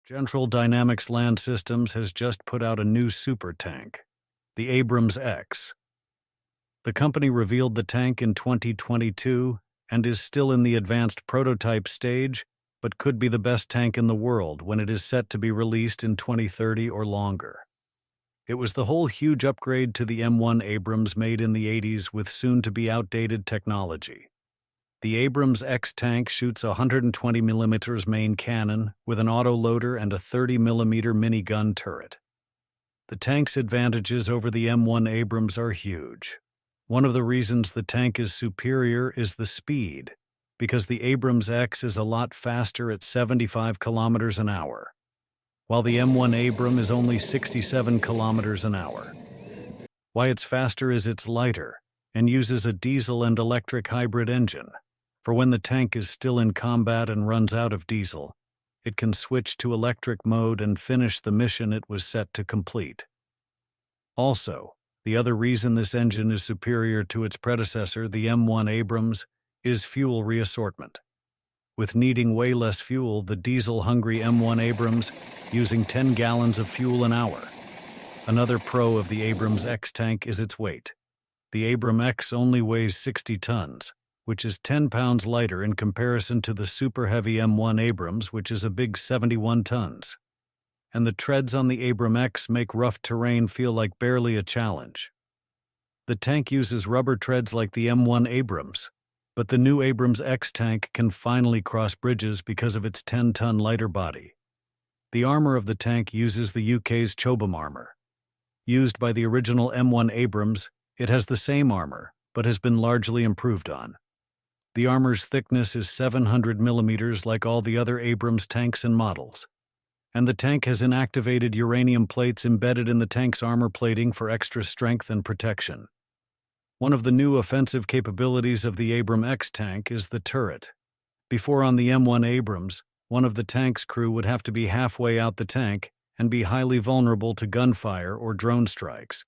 General Dynamics Land Systems has just put out a new super tank, the Abrams X. The company revealed the tank in 2022 and is still in the advanced prototype stage, but could be the best tank in the world when it is set to be released in 2030 or longer. It was the whole huge upgrade to the M1 Abrams made in the 80s with soon-to-be outdated technology. The Abrams X tank shoots a 120mm main cannon with an autoloader and a 30mm minigun turret. The tank's advantages over the M1 Abrams are huge. One of the reasons the tank is superior is the speed, because the Abrams X is a lot faster at 75 kilometers an hour, while the M1 Abrams is only 67 kilometers an hour. Why it's faster is it's lighter and uses a diesel and electric hybrid engine. For when the tank is still in combat and runs out of diesel, it can switch to electric mode and finish the mission it was set to complete. Also, the other reason this engine is superior to its predecessor, the M1 Abrams, is fuel reassortment. With needing way less fuel, the diesel-hungry M1 Abrams using 10 gallons of fuel an hour. Another pro of the Abrams X tank is its weight. The Abrams X only weighs 60 tons, which is 10 pounds lighter in comparison to the super-heavy M1 Abrams, which is a big 71 tons. And the treads on the Abrams X make rough terrain feel like barely a challenge. The tank uses rubber treads like the M1 Abrams, but the new Abrams X tank can finally cross bridges because of its 10-ton lighter body. The armor of the tank uses the UK's Chobham armor. Used by the original M1 Abrams, it has the same armor, but has been largely improved on. The armor's thickness is 700 millimeters like all the other Abrams tanks and models, and the tank has inactivated uranium plates embedded in the tank's armor plating for extra strength and protection. One of the new offensive capabilities of the Abrams X tank is the turret. Before on the M1 Abrams, one of the tank's crew would have to be halfway out the tank and be highly vulnerable to gunfire or drone strikes.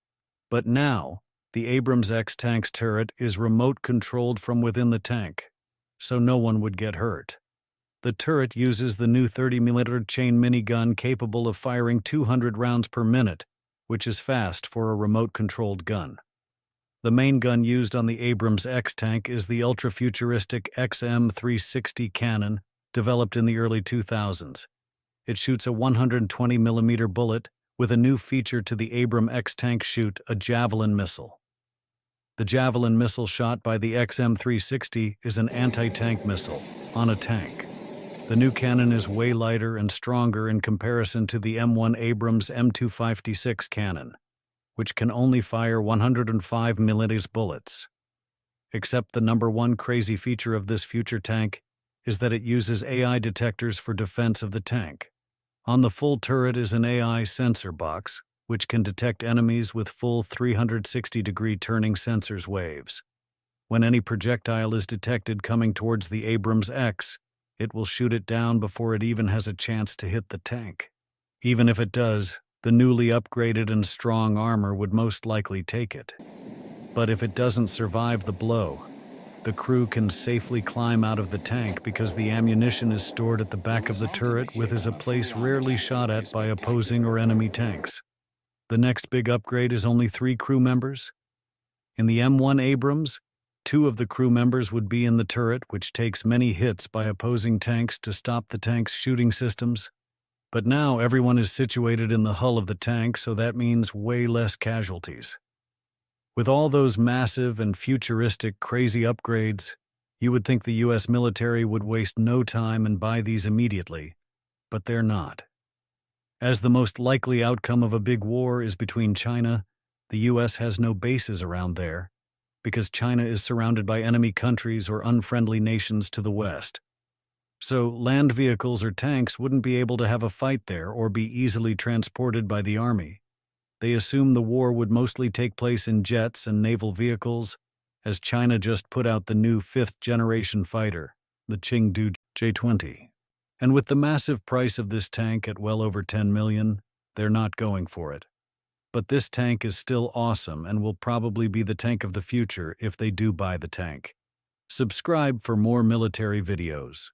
But now, the Abrams X tank's turret is remote-controlled from within the tank, so no one would get hurt. The turret uses the new 30mm chain minigun capable of firing 200 rounds per minute, which is fast for a remote-controlled gun. The main gun used on the Abrams X tank is the ultra-futuristic XM360 cannon, developed in the early 2000s. It shoots a 120mm bullet, with a new feature to the Abrams X tank shoot, a Javelin missile. The Javelin missile shot by the XM360 is an anti-tank missile on a tank. The new cannon is way lighter and stronger in comparison to the M1 Abrams M256 cannon, which can only fire 105mm bullets. Except the number one crazy feature of this future tank is that it uses AI detectors for defense of the tank. On the full turret is an AI sensor box, which can detect enemies with full 360-degree turning sensors waves. When any projectile is detected coming towards the Abrams X, it will shoot it down before it even has a chance to hit the tank. Even if it does, the newly upgraded and strong armor would most likely take it. But if it doesn't survive the blow, the crew can safely climb out of the tank because the ammunition is stored at the back of the turret, which is a place rarely shot at by opposing or enemy tanks. The next big upgrade is only 3 crew members. In the M1 Abrams, 2 of the crew members would be in the turret, which takes many hits by opposing tanks to stop the tank's shooting systems. But now everyone is situated in the hull of the tank, so that means way less casualties. With all those massive and futuristic crazy upgrades, you would think the US military would waste no time and buy these immediately, but they're not. As the most likely outcome of a big war is between China, the US has no bases around there, because China is surrounded by enemy countries or unfriendly nations to the west. So land vehicles or tanks wouldn't be able to have a fight there or be easily transported by the army. They assume the war would mostly take place in jets and naval vehicles, as China just put out the new 5th-generation fighter, the Chengdu J-20. And with the massive price of this tank at well over $10 million, they're not going for it. But this tank is still awesome and will probably be the tank of the future if they do buy the tank. Subscribe for more military videos.